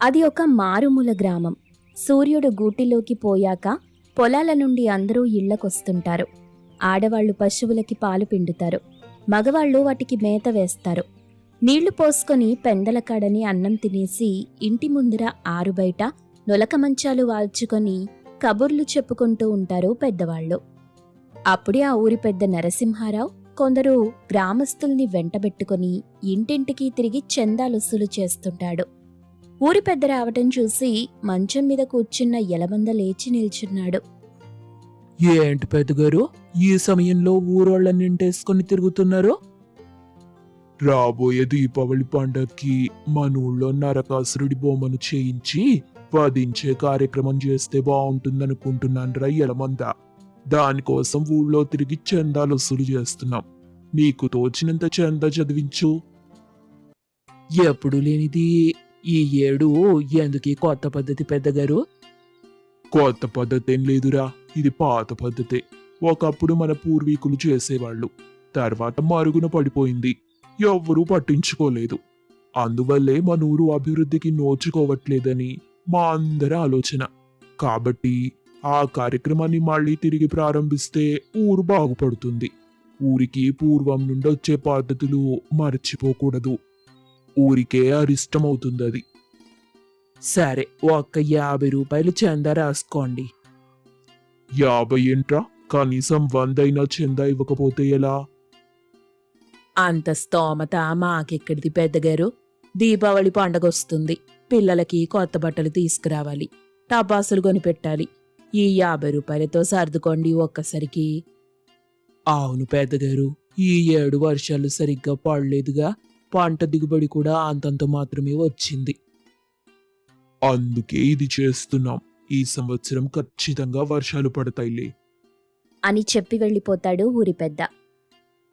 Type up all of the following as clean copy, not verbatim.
అది ఒక మారుమూల గ్రామం. సూర్యుడు గూటిలోకి పోయాక పొలాల నుండి అందరూ ఇళ్లకొస్తుంటారు. ఆడవాళ్లు పశువులకి పాలు పిండుతారు. మగవాళ్లు వాటికి మేత వేస్తారు. నీళ్లు పోసుకొని పెందల కాడని అన్నం తినేసి ఇంటి ముందర ఆరుబయట నొలక మంచాలు వాల్చుకొని కబుర్లు చెప్పుకుంటూ ఉంటారు పెద్దవాళ్లు. అప్పుడే ఆ ఊరి పెద్ద నరసింహారావు కొందరు గ్రామస్తుల్ని వెంటబెట్టుకుని ఇంటింటికి తిరిగి చందాలొస్సులు చేస్తుంటాడు. ఊరి పెద్ద రావటం చూసి మంచం మీద కూర్చున్న ఎలమంద లేచి నిల్చున్నాడు. ఏంటి పెద్దగారు ఈ సమయంలో ఊరోళ్ళని నింటేసుకుని తిరుగుతున్నారు? రాబోయే దీపావళి పండక్కి మన ఊళ్ళో నరకాసురుడి బొమ్మను చేయించి వధించే కార్యక్రమం చేస్తే బాగుంటుందనుకుంటున్నాను రా ఎలమంద. దానికోసం ఊళ్ళో తిరిగి చందాలు వసూలు చేస్తున్నాం. నీకు తోచినంత చందా చదివించు. ఎప్పుడు లేనిది ఈ ఏడు ఎందుకీ కొత్త పద్ధతి పెద్దగారు? కొత్త పద్ధతి ఏం లేదురా, ఇది పాత పద్ధతే. ఒకప్పుడు మన పూర్వీకులు చేసేవాళ్ళు, తర్వాత మరుగున పడిపోయింది, ఎవ్వరూ పట్టించుకోలేదు. అందువల్లే మన ఊరు అభివృద్ధికి నోచుకోవట్లేదని మా అందరి ఆలోచన. కాబట్టి ఆ కార్యక్రమాన్ని మళ్ళీ తిరిగి ప్రారంభిస్తే ఊరు బాగుపడుతుంది. ఊరికి పూర్వం నుండి వచ్చే పద్ధతులు మర్చిపోకూడదు. ఊరికే అరిష్టమవుతుంది అది. సరే, ఒక్క 50 రూపాయలు చందా రాసుకోండి. 50 ఏంట్రా? కనీసం 100 అయినా చందా ఇవ్వకపోతే ఎలా? అంత స్తోమత మాకెక్కడిది పెద్దగారు. దీపావళి పండగ వస్తుంది. పిల్లలకి కొత్త బట్టలు తీసుకురావాలి, టపాసులు కొనిపెట్టాలి. ఈ 50 రూపాయలతో సర్దుకోండి ఒక్కసారికి. అవును పెద్దగారు, ఈ ఏడు వర్షాలు సరిగ్గా పడలేదుగా, పంట దిగుబడి కూడా అంతంత మాత్రమే వచ్చింది. అందుకే ఇది చేస్తున్నాం. ఈ సంవత్సరం ఖచ్చితంగా వర్షాలు పడతాయిలే అని చెప్పి వెళ్ళిపోతాడు ఊరి పెద్ద.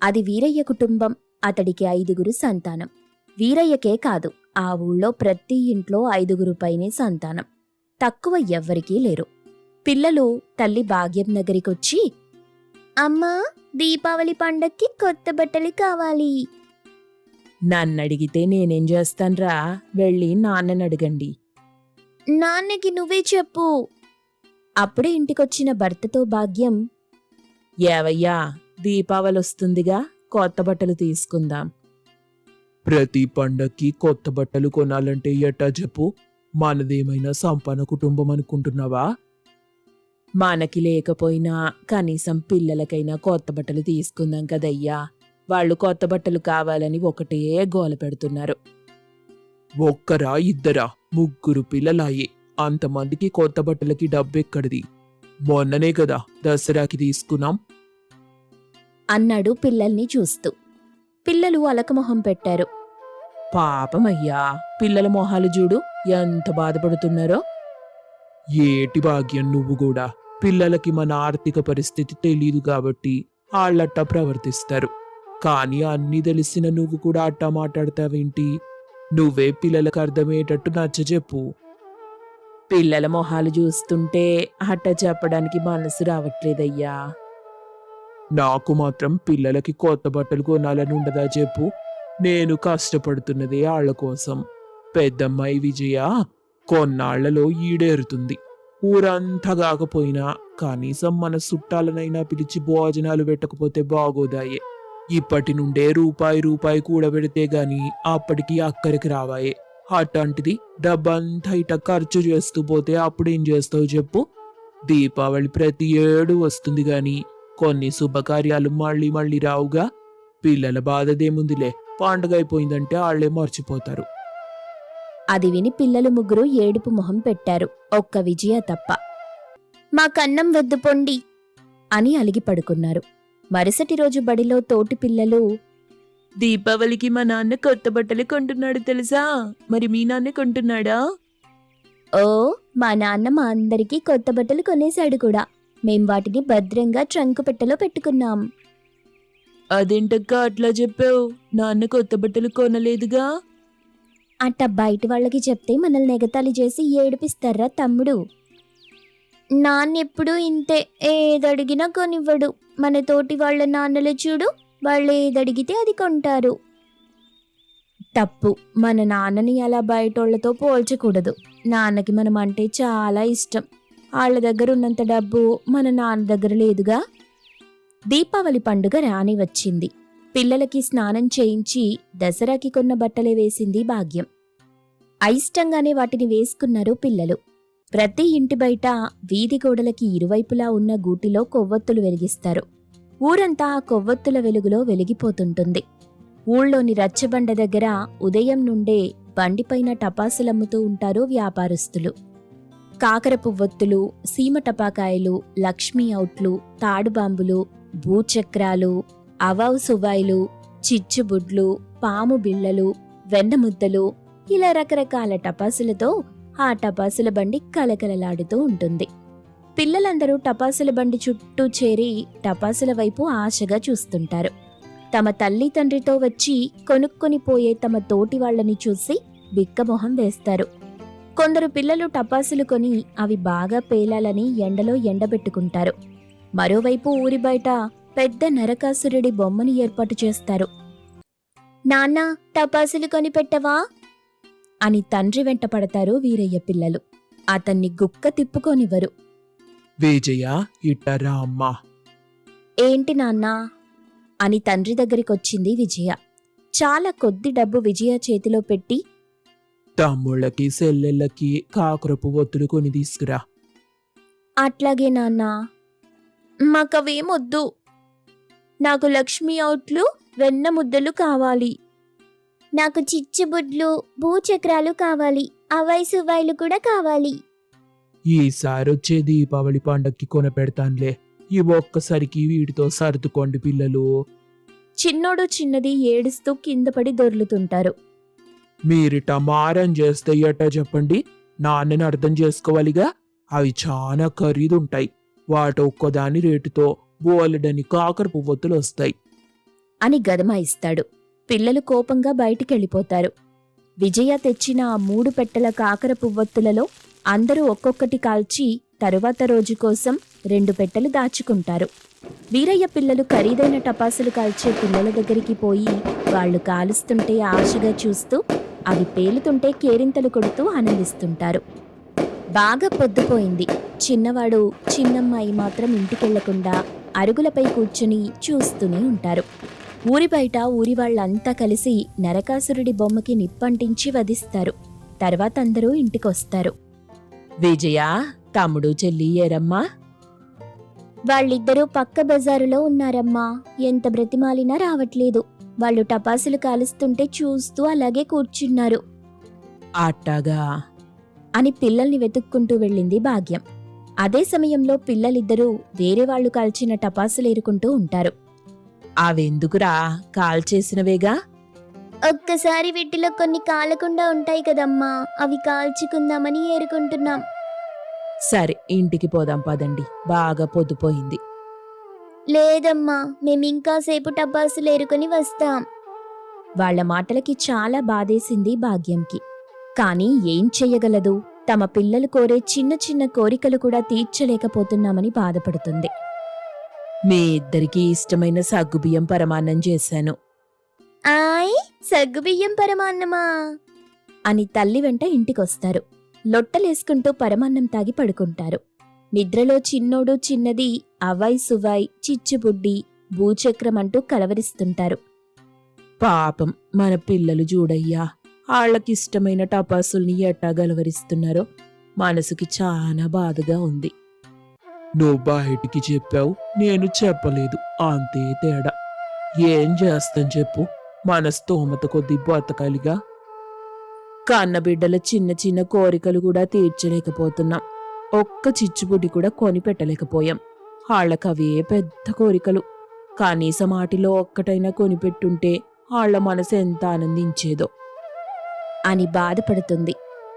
అది వీరయ్య కుటుంబం. అతడికి 5గురు సంతానం. వీరయ్యకే కాదు, ఆ ఊళ్ళో ప్రతి ఇంట్లో 5గురు పైనే సంతానం. తక్కువ ఎవ్వరికీ లేరు. పిల్లలు తల్లి భాగ్యం దగ్గరికొచ్చి, అమ్మా, దీపావళి పండక్కి కొత్త బట్టలు కావాలి. నన్నడిగితే నేనేం చేస్తాన్రా? వెళ్ళి నాన్ననడగండి. నాన్నకి నువ్వే చెప్పు. అప్పుడే ఇంటికొచ్చిన భర్తతో భాగ్యం, ఏవయ్యా, దీపావళి వస్తుందిగా, కొత్త బట్టలు తీసుకుందాం. ప్రతి పండక్కి కొత్త బట్టలు కొనాలంటే ఎట్టా చెప్పు? మనదేమైనా సంపన్న కుటుంబం అనుకుంటున్నావా? మనకి లేకపోయినా కనీసం పిల్లలకైనా కొత్త బట్టలు తీసుకుందాం కదయ్యా. వాళ్ళు కొత్త బట్టలు కావాలని ఒకటే గోల పెడుతున్నారు. ఒక్కరా ఇద్దరా? 3 పిల్లలాయే. అంతమందికి కొత్త బట్టలకి డబ్బెక్కడిది? మొన్ననే కదా దసరాకి తీసుకున్నాం అన్నాడు పిల్లల్ని చూస్తూ. పిల్లలు అలకమొహం పెట్టారు. పాపమయ్యా, పిల్లల మొహాలు చూడు ఎంత బాధపడుతున్నారో. ఏటి భాగ్యం నువ్వు కూడా? పిల్లలకి మన ఆర్థిక పరిస్థితి తెలీదు కాబట్టి వాళ్ళట్టా ప్రవర్తిస్తారు. కానీ అన్నీ తెలిసిన నువ్వు కూడా అట్టా మాట్లాడతావేంటి? నువ్వే పిల్లలకు అర్థమయ్యేటట్టు నచ్చజెప్పు. పిల్లల మొహాలు చూస్తుంటే అట్ట చెప్పడానికి మనసు రావట్లేదయ్యా. నాకు మాత్రం పిల్లలకి కొత్త బట్టలు కొనాలని ఉండదా చెప్పు? నేను కష్టపడుతున్నదే వాళ్ళ కోసం. పెద్దమ్మాయి విజయ కొన్నాళ్లలో ఈడేరుతుంది. ఊరంతా కాకపోయినా కనీసం మన చుట్టాలనైనా పిలిచి భోజనాలు పెట్టకపోతే బాగోదాయే. ఇప్పటి నుండే రూపాయి కూడబెడితే గాని అప్పటికి అక్కడికి రావాయే. అట్లాంటిది డబ్బంతా ఇట ఖర్చు చేస్తూ పోతే అప్పుడేం చేస్తావు చెప్పు? దీపావళి ప్రతి ఏడు వస్తుంది గాని కొన్ని శుభకార్యాలు మళ్ళీ మళ్ళీ రావుగా. పిల్లల బాధదేముందిలే, పండుగ అయిపోయిందంటే వాళ్లే మర్చిపోతారు. అది విని పిల్లలు 3 ఏడుపు మొహం పెట్టారు, ఒక్క విజయ తప్ప. మాకన్నం వద్దు పొండి అని అలిగి పడుకున్నారు. మరుసటి రోజు బడిలో తోటి పిల్లలు, దీపావళికి మా నాన్న కొత్త బట్టలు కొంటున్నాడు తెలుసా? మరి మీ నాన్న కొంటున్నాడా? ఓ, మా నాన్న మా అందరికీ కొత్త బట్టలు కొనేశాడు కూడా. మేం వాటిని భద్రంగా ట్రంకు పెట్టెలో పెట్టుకున్నాం. అదేంటక్క అట్లా చెప్పావు? నాన్న కొత్త బట్టలు కొనలేదుగా. అట్ట బయట వాళ్ళకి చెప్తే మనల్ని ఎగతాళి చేసి ఏడిపిస్తారా తమ్ముడు? నాన్నెప్పుడు ఇంతే, ఏదడిగినా కొనివ్వడు. మన తోటి వాళ్ళ నాన్నలు చూడు, వాళ్ళు ఏదడిగితే అది కొంటారు. తప్పు. మన నాన్నని అలా బయటోళ్లతో పోల్చకూడదు. నాన్నకి మనం అంటే చాలా ఇష్టం. వాళ్ళ దగ్గర ఉన్నంత డబ్బు మన నాన్న దగ్గర లేదుగా. దీపావళి పండుగ రాని వచ్చింది. పిల్లలకి స్నానం చేయించి దసరాకి కొన్న బట్టలే వేసింది భాగ్యం. అయిష్టంగానే వాటిని వేసుకున్నారు పిల్లలు. ప్రతి ఇంటి బయట వీధి గోడలకి ఇరువైపులా ఉన్న గూటిలో కొవ్వొత్తులు వెలిగిస్తారు. ఊరంతా ఆ కొవ్వొత్తుల వెలుగులో వెలిగిపోతుంటుంది. ఊళ్ళోని రచ్చబండ దగ్గర ఉదయం నుండే బండిపైన టపాసులమ్ముతూ ఉంటారు వ్యాపారస్తులు. కాకర పువ్వొత్తులు, సీమ టపాకాయలు, లక్ష్మీ ఔట్లు, తాడుబాంబులు, భూచక్రాలు, అవావు సువాయిలు, చిచ్చుబుడ్లు, పాము బిళ్ళలు, వెన్నముద్దలు, ఇలా రకరకాల టపాసులతో ఆ టపాసుల బండి కలకలలాడుతూ ఉంటుంది. పిల్లలందరూ టపాసుల బండి చుట్టూ చేరి టపాసుల వైపు ఆశగా చూస్తుంటారు. తమ తల్లి తండ్రితో వచ్చి కొనుక్కొని పోయే తమ తోటి వాళ్లని చూసి బిక్కమొహం వేస్తారు. కొందరు పిల్లలు టపాసులు కొని అవి బాగా పేలాలని ఎండలో ఎండబెట్టుకుంటారు. మరోవైపు ఊరి బయట పెద్ద నరకాసురుడి బొమ్మని ఏర్పాటు చేస్తారు. నాన్నా, టపాసులు కొని పెట్టవా అని తండ్రి వెంట పడతారు వీరయ్య పిల్లలు. అతన్ని గుక్క తిప్పుకోనివ్వరు. విజయ, ఇట్టరా అమ్మా. ఏంటి నాన్నా అని తండ్రి దగ్గరికొచ్చింది విజయ. చాలా కొద్ది డబ్బు విజయ చేతిలో పెట్టి, తమ్ముళ్ళకి సెల్లెళ్ళకి కాకరపు ఒత్తులు కొని తీసుకురా. అట్లాగే నాన్నా. మాకవేమొద్దు. నాకు లక్ష్మీ ఔట్లు, వెన్న ముద్దలు కావాలి. నాకు చిచ్చుబుడ్లు, భూచక్రాలు కావాలి. అవాయి సువాయిలు కూడా కావాలి. ఈసారొచ్చే దీపావళి పండక్కి కొనపెడతాన్లే. ఈ ఒక్కసారికి వీటితో సర్దుకోండి పిల్లలు. చిన్నోడు చిన్నది ఏడుస్తూ కింద పడి దొర్లుతుంటారు. మీరిట మారం చేస్తే ఎట్టా చెప్పండి? నాన్నని అర్థం చేసుకోవాలిగా. అవి చాలా ఖరీదుంటాయి. వాటి ఒక్కదాని రేటుతో బోలెడని కాకర పువ్వొత్తులు వస్తాయి అని గదమాయిస్తాడు. పిల్లలు కోపంగా బయటికెళ్ళిపోతారు. విజయ తెచ్చిన ఆ 3 పెట్టెల కాకర పువ్వొత్తులలో అందరూ ఒక్కొక్కటి కాల్చి తరువాత రోజు కోసం 2 పెట్టెలు దాచుకుంటారు. వీరయ్య పిల్లలు ఖరీదైన టపాసులు కాల్చే పిల్లల దగ్గరికి పోయి వాళ్లు కాలుస్తుంటే ఆశగా చూస్తూ, అవి పేలుతుంటే కేరింతలు కొడుతూ ఆనందిస్తుంటారు. బాగా పొద్దుపోయింది. చిన్నవాడు చిన్నమ్మాయి మాత్రం ఇంటికెళ్లకుండా అరుగులపై కూర్చుని చూస్తూనే ఉంటారు. ఊరి బయట ఊరి వాళ్లంతా కలిసి నరకాసురుడి బొమ్మకి నిప్పంటించి వధిస్తారు. తర్వాత అందరూ ఇంటికొస్తారు. విజయ, తమ్ముడు చెల్లి ఏరమ్మా? వాళ్ళిద్దరూ పక్క బజారులో ఉన్నారమ్మా. ఎంత బ్రతిమాలినా రావట్లేదు. వాళ్ళు టపాసులు కాలుస్తుంటే చూస్తూ అలాగే కూర్చున్నారు. అట్టాగా అని పిల్లల్ని వెతుక్కుంటూ వెళ్ళింది భాగ్యం. అదే సమయంలో పిల్లలిద్దరూ వేరే వాళ్లు కాల్చిన టపాసులు ఏరుకుంటూ ఉంటారు. అవెందుకురా, కాల్చేసినవేగా. ఒక్కసారి వీటిలో కొన్ని కాలకుండా ఉంటాయి కదమ్మా, అవి కాల్చుకుందామని ఏరుకుంటున్నాం. సరే, ఇంటికి పోదాం పదండి, బాగా పొద్దుపోయింది. లేదమ్మా, మేమింకాసేపు టపాసులు ఏరుకొని వస్తాం. వాళ్ల మాటలకి చాలా బాధేసింది భాగ్యంకి. కాని ఏం చెయ్యగలదు? తమ పిల్లలు కోరే చిన్న చిన్న కోరికలు కూడా తీర్చలేకపోతున్నామని బాధపడుతుంది. మీ ఇద్దరికీ ఇష్టమైన సగ్గుబియ్యం పరమాన్నం చేశాను. ఆయ్, సగ్గుబియ్యం పరమాన్నమా అని తల్లి వెంట ఇంటికొస్తారు. లొట్టలేసుకుంటూ పరమాన్నం తాగి పడుకుంటారు. నిద్రలో చిన్నోడు చిన్నది అవాయ్ సువాయ్, చిచ్చుబుడ్డి, భూచక్రం అంటూ కలవరిస్తుంటారు. పాపం మన పిల్లలు చూడయ్యా, ఆళ్లకిష్టమైన టపాసుల్ని ఎట్టా గలవరిస్తున్నారో మనసుకి చాలా బాధగా ఉంది. నువ్వు బయటికి చెప్పావు, నేను చెప్పలేదు, అంతే తేడా. ఏం చేస్తాం చెప్పు, మన స్తోమత కొద్దీ బతకాలిగా. కన్నబిడ్డల చిన్న చిన్న కోరికలు కూడా తీర్చలేకపోతున్నాం. ఒక్క చిచ్చుబుడ్డి కూడా కొని పెట్టలేకపోయాం. వాళ్ళకవే పెద్ద కోరికలు. కనీసం వాటిలో ఒక్కటైనా కొనిపెట్టుంటే వాళ్ళ మనసు ఎంత ఆనందించేదో అని బాధపడుతుంది,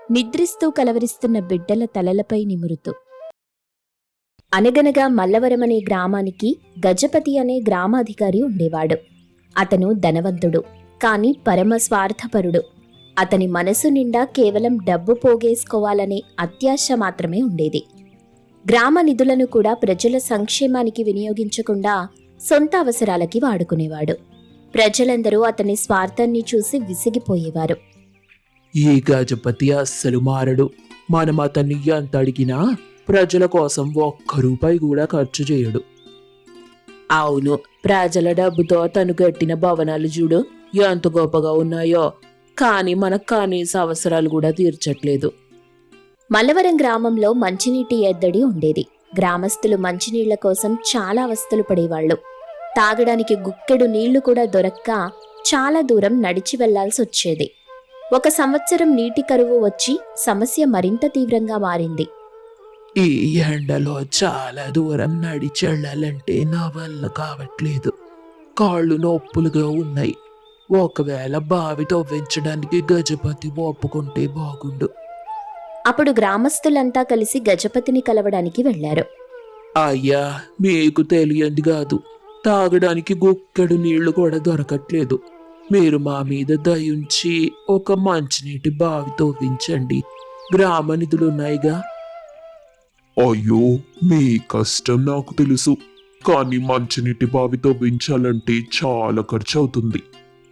నిద్రిస్తూ కలవరిస్తున్న బిడ్డల తలలపై నిమురుతూ. అనగనగా మల్లవరమనే గ్రామానికి గజపతి అనే గ్రామాధికారి ఉండేవాడు. అతను ధనవంతుడు, కాని పరమ స్వార్థపరుడు. అతని మనసు నిండా కేవలం డబ్బు పోగేసుకోవాలనే అత్యాశ మాత్రమే ఉండేది. గ్రామ నిధులను కూడా ప్రజల సంక్షేమానికి వినియోగించకుండా సొంత అవసరాలకి వాడుకునేవాడు. ప్రజలందరూ అతని స్వార్థాన్ని చూసి విసిగిపోయేవారు. ఈ గజపతి అస్సలు మారడు. మనం అతన్ని ఎంత అడిగినా ప్రజల కోసం ఒక్క రూపాయి కూడా ఖర్చు చేయడు. అవును, ప్రజల డబ్బుతో తను కట్టిన భవనాలు చూడు ఎంత గొప్పగా ఉన్నాయో, కానీ మన కనీస అవసరాలు కూడా తీర్చట్లేదు. మల్లవరం గ్రామంలో మంచినీటి ఎద్దడి ఉండేది. గ్రామస్తులు మంచినీళ్ల కోసం చాలా అవస్థలు పడేవాళ్లు. తాగడానికి గుక్కెడు నీళ్లు కూడా దొరక్క చాలా దూరం నడిచి వెళ్లాల్సి వచ్చేది. ఒక సంవత్సరం నీటి కరువు వచ్చి సమస్య మరింత తీవ్రంగా మారింది. ఈ ఎండలో చాలా దూరం నడిచి వెళ్ళాలంటే నా వల్ల కావట్లేదు. కాళ్ళు నొప్పులుగా ఉన్నాయి. ఒకవేళ బావి తవ్వించడానికి గజపతి ఒప్పుకుంటే బాగుండు. అప్పుడు గ్రామస్తులంతా కలిసి గజపతిని కలవడానికి వెళ్లారు. అయ్యా, మీకు తెలియంది కాదు, తాగడానికి గుక్కెడు నీళ్లు కూడా దొరకట్లేదు. మీరు మా మీద దయుంచి ఒక మంచినీటి బావి తవ్వించండి. గ్రామ నిధులున్నాయిగా. అయ్యో, మీ కష్టం నాకు తెలుసు. కానీ మంచినీటి బావి తవ్వించాలంటే చాలా ఖర్చు అవుతుంది.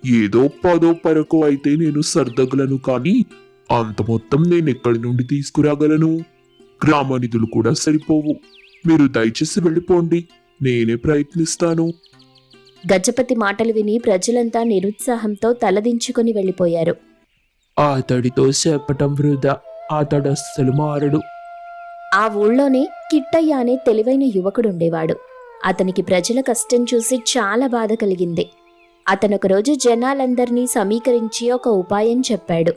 ఏదో 10 పరకు అయితే నేను సర్దగలను, కానీ అంత మొత్తం నేను ఎక్కడి నుండి తీసుకురాగలను? గ్రామ నిధులు కూడా సరిపోవు. మీరు దయచేసి వెళ్ళిపోండి, నేనే ప్రయత్నిస్తాను. గజపతి మాటలు విని ప్రజలంతా నిరుత్సాహంతో తలదించుకుని వెళ్లిపోయారు. అతడితో చెప్పటం వృధా. అతడు అస్సలు మారడు. ఆ ఊళ్ళోనే కిట్టయ్య అనే తెలివైన యువకుడుండేవాడు. అతనికి ప్రజల కష్టం చూసి చాలా బాధ కలిగింది. అతనొకరోజు జనాలందర్నీ సమీకరించి ఒక ఉపాయం చెప్పాడు.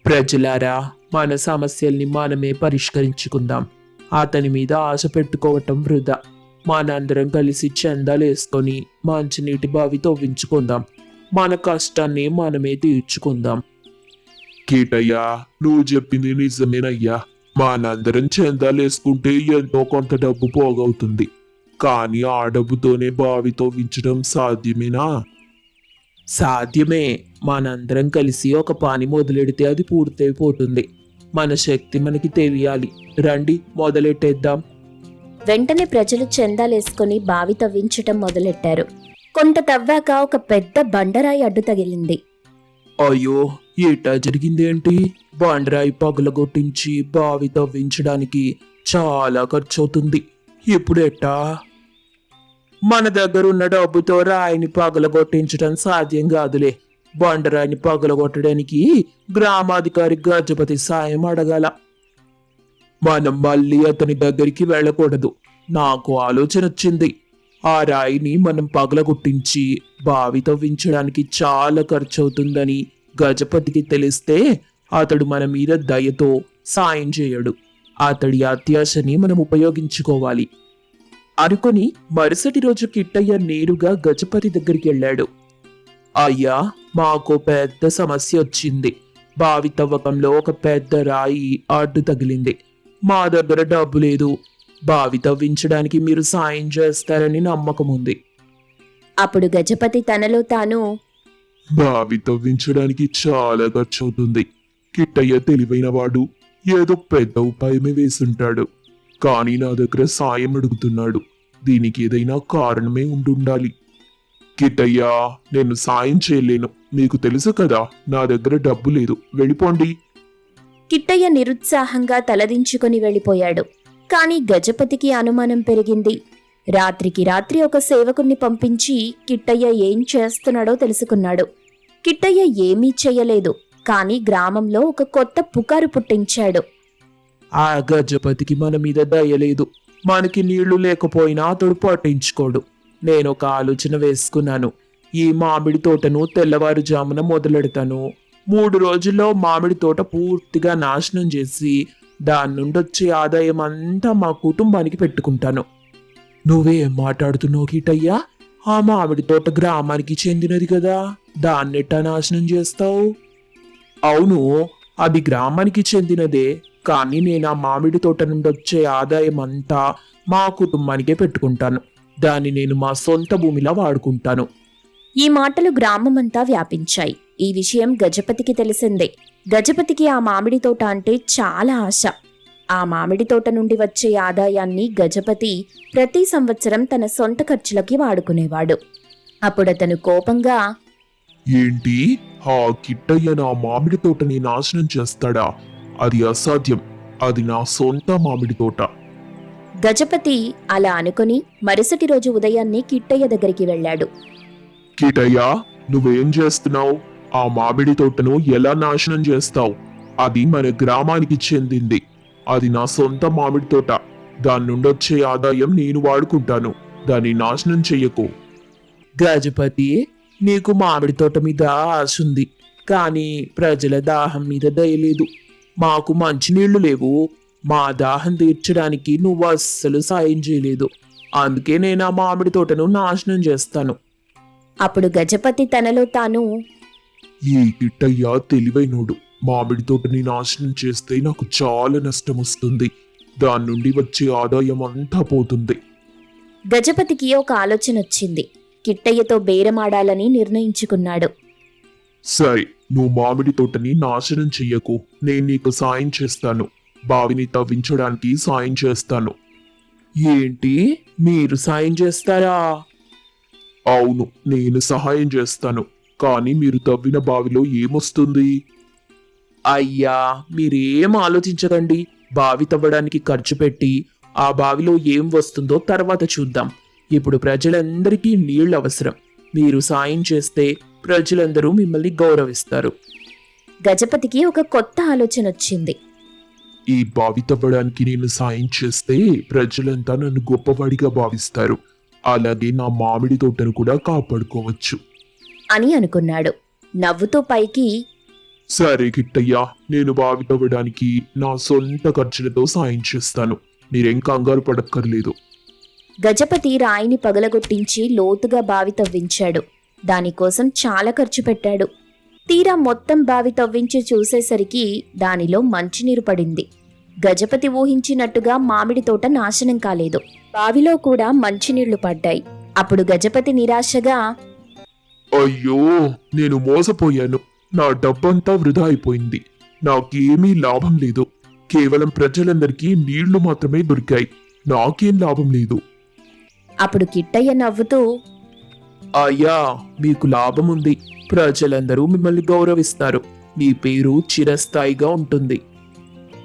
ప్రజలారా, మన సమస్యల్ని మనమే పరిష్కరించుకుందాం. అతని మీద ఆశ పెట్టుకోవటం వృధా. మనందరం కలిసి చందాలేసుకొని మంచినీటి బావి తవ్వించుకుందాం. మన కష్టాన్ని మనమే తీర్చుకుందాం. కీటయ్యా, నువ్వు చెప్పింది నిజమేనయ్యా. మనందరం చందాలేసుకుంటే ఎంతో కొంత డబ్బు పోగవుతుంది. కానీ ఆ డబ్బుతోనే బావి తవ్వించడం సాధ్యమేనా? సాధ్యమే. మనందరం కలిసి ఒక పని మొదలెడితే అది పూర్తయిపోతుంది. మన శక్తి మనకి తెలియాలి. రండి, మొదలెట్టేద్దాం. వెంటనే ప్రజలు చందాలేసుకుని బావి తవ్వించటం మొదలెట్టారు. కొంత తవ్వాక ఒక పెద్ద బండరాయి అడ్డు తగిలింది. అయ్యో, ఏటా జరిగిందేంటి? బండరాయి పగలగొట్టించి బావి తవ్వించడానికి చాలా ఖర్చు అవుతుంది. ఇప్పుడెట్టా? మన దగ్గర ఉన్న డబ్బుతో రాయిని పగలగొట్టించడం సాధ్యం కాదులే. బండరాయిని పగలగొట్టడానికి గ్రామాధికారి గజపతి సాయం అడగాల. మనం మళ్ళీ అతని దగ్గరికి వెళ్ళకూడదు. నాకు ఆలోచన వచ్చింది. ఆ రాయిని మనం పగలగొట్టించి బావి తవ్వించడానికి చాలా ఖర్చు అవుతుందని గజపతికి తెలిస్తే అతడు మన మీద దయతో సాయం చేయడు. అతడి అత్యాశని మనం ఉపయోగించుకోవాలి అనుకుని మరుసటి రోజు కిట్టయ్య నేరుగా గజపతి దగ్గరికి వెళ్ళాడు. అయ్యా, మాకు పెద్ద సమస్య వచ్చింది. బావి తవ్వకంలో ఒక పెద్ద రాయి అడ్డు తగిలింది. మా దగ్గర డబ్బు లేదు. బావి తవ్వించడానికి మీరు సాయం చేస్తారని నమ్మకం ఉంది. అప్పుడు గజపతి తనలో తాను, బావి తవ్వించడానికి చాలా ఖర్చు అవుతుంది. కిట్టయ్య తెలివైన వాడు, ఏదో పెద్ద ఉపాయమే వేసుంటాడు. కానీ నా దగ్గర సాయం అడుగుతున్నాడు. దీనికి ఏదైనా కారణమే ఉండుండాలి. కిట్టయ్యా, నేను సాయం చేయలేను. మీకు తెలుసు కదా, నా దగ్గర డబ్బు లేదు. వెళ్ళిపోండి. కిట్టయ్య నిరుత్సాహంగా తలదించుకుని వెళ్ళిపోయాడు. కాని గజపతికి అనుమానం పెరిగింది. రాత్రికి రాత్రి ఒక సేవకుణ్ణి పంపించి కిట్టయ్య ఏం చేస్తున్నాడో తెలుసుకున్నాడు. కిట్టయ్య ఏమీ చెయ్యలేదు, కాని గ్రామంలో ఒక కొత్త పుకారు పుట్టించాడు. ఆ గజపతికి మన మీద దయలేదు. మనకి నీళ్లు లేకపోయినా అతడు పట్టించుకోడు. నేను ఒక ఆలోచన వేసుకున్నాను. ఈ మామిడి తోటను తెల్లవారుజామున మొదలెడతాను. 3 రోజుల్లో మామిడి తోట పూర్తిగా నాశనం చేసి దాని నుండి వచ్చే ఆదాయం అంతా మా కుటుంబానికి పెట్టుకుంటాను. నువ్వేం మాట్లాడుతున్నావు కిట్టయ్యా? ఆ మామిడి తోట గ్రామానికి చెందినది కదా, దాన్నెట్టా నాశనం చేస్తావు? అవును, అది గ్రామానికి చెందినదే. కానీ నేను ఆ మామిడి తోట నుండి వచ్చే ఆదాయం అంతా మా కుటుంబానికే పెట్టుకుంటాను. దాన్ని నేను మా సొంత భూమిలా వాడుకుంటాను. ఈ మాటలు గ్రామమంతా వ్యాపించాయి. ఈ విషయం గజపతికి తెలిసిందే. గజపతికి ఆ మామిడి తోట అంటే చాలా ఆశ. ఆ మామిడి తోట నుండి వచ్చే ఆదాయాన్ని గజపతి ప్రతి సంవత్సరం తన సొంత ఖర్చులకి వాడుకునేవాడు. అప్పుడతను కోపంగా, ఏంటి ఆ కిట్టయ్య నా మామిడి తోటని నాశనం చేస్తాడా? అది అసాధ్యం. అది నా సొంత మామిడి తోట. గజపతి అలా అనుకుని మరుసటి రోజు ఉదయాన్నే కిట్టయ్య దగ్గరికి వెళ్ళాడు. కిట్టయ్య, నువ్వేం చేస్తున్నావు? ఆ మామిడి తోటను ఎలా నాశనం చేస్తావు? అది మన గ్రామానికి చెందింది. అది నా సొంత మామిడి తోట. దాని నుండొచ్చే ఆదాయం నేను వాడుకుంటాను. దాన్ని నాశనం చెయ్యకు. గజపతి, నీకు మామిడి తోట మీద ఆశ ఉంది, కానీ ప్రజల దాహం మీద దయలేదు. మాకు మంచినీళ్లు లేవు. మా దాహం తీర్చడానికి నువ్వు అస్సలు సాయం చేయలేదు. అందుకే నేను ఆ మామిడి తోటను నాశనం చేస్తాను. అప్పుడు గజపతి తనలో తాను, ఈ కిట్టయ్య తెలివైనోడు. మామిడి తోటని నాశనం చేస్తే నాకు చాలా నష్టం వస్తుంది. దాని నుండి వచ్చే ఆదాయం అంతా పోతుంది. గజపతికి ఒక ఆలోచన వచ్చింది. కిట్టయ్యతో బేరమాడాలని నిర్ణయించుకున్నాడు. సరే, నువ్వు మామిడి తోటని నాశనం చెయ్యకు. నేను నీకు సాయం చేస్తాను. బావిని తవ్వించడానికి సాయం చేస్తాను. ఏంటి, మీరు సాయం చేస్తారా? అవును, నేను సహాయం చేస్తాను. కానీ మీరు తవ్విన బావిలో ఏమొస్తుంది? అయ్యా, మీరేం ఆలోచించకండి. బావి తవ్వడానికి ఖర్చు పెట్టి ఆ బావిలో ఏం వస్తుందో తర్వాత చూద్దాం. ఇప్పుడు ప్రజలందరికీ నీళ్లు అవసరం. మీరు సాయం చేస్తే ప్రజలందరూ మిమ్మల్ని గౌరవిస్తారు. గజపతికి ఒక కొత్త ఆలోచన వచ్చింది. ఈ బావి తవ్వడానికి నేను సాయం చేస్తే ప్రజలంతా నన్ను గొప్పవాడిగా భావిస్తారు. అలాగే నా మామిడి తోటను కూడా కాపాడుకోవచ్చు అని అనుకున్నాడు. నవ్వుతూ పైకి, సరే కిట్టయ్య, నేను బావి తవ్వడానికి నా సొంత ఖర్చులతో సాయం చేస్తాను. మీరేం కంగారు పడక్కర్లేదు. గజపతి రాయిని పగలగొట్టించి లోతుగా బావి తవ్వించాడు. దానికోసం చాలా ఖర్చు పెట్టాడు. తీరా మొత్తం బావి తవ్వించి చూసేసరికి దానిలో మంచినీరు పడింది. గజపతి ఊహించినట్టుగా మామిడి తోట నాశనం కాలేదు. బావిలో కూడా మంచినీళ్లు పడ్డాయి. అప్పుడు గజపతి నిరాశగా, అయ్యో, నేను మోసపోయాను. నా డబ్బంతా వృధా అయిపోయింది. నాకేమీ లాభం లేదు. కేవలం ప్రజలందరికీ నీళ్లు మాత్రమే దొరికాయి. నాకేం లాభం లేదు. అప్పుడు కిట్టయ్య నవ్వుతూ, అయ్యా, మీకు లాభం ఉంది. ప్రజలందరూ మిమ్మల్ని గౌరవిస్తారు. మీ పేరు చిరస్థాయిగా ఉంటుంది.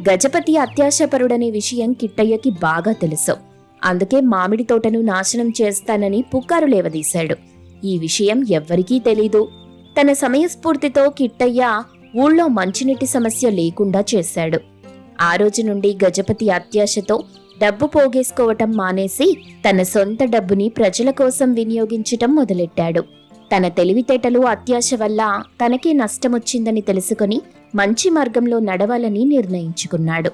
గజపతి అత్యాశపరుడనే విషయం కిట్టయ్యకి బాగా తెలుసు. అందుకే మామిడి తోటను నాశనం చేస్తానని పుకారు లేవదీశాడు. ఈ విషయం ఎవ్వరికీ తెలీదు. తన సమయస్ఫూర్తితో కిట్టయ్య ఊళ్ళో మంచినీటి సమస్య లేకుండా చేశాడు. ఆ రోజు నుండి గజపతి అత్యాశతో డబ్బు పోగేసుకోవటం మానేసి తన సొంత డబ్బుని ప్రజల కోసం వినియోగించటం మొదలెట్టాడు. తన తెలివితేటలు అత్యాశ వల్ల తనకే నష్టమొచ్చిందని తెలుసుకుని మంచి మార్గంలో నడవాలని నిర్ణయించుకున్నాడు.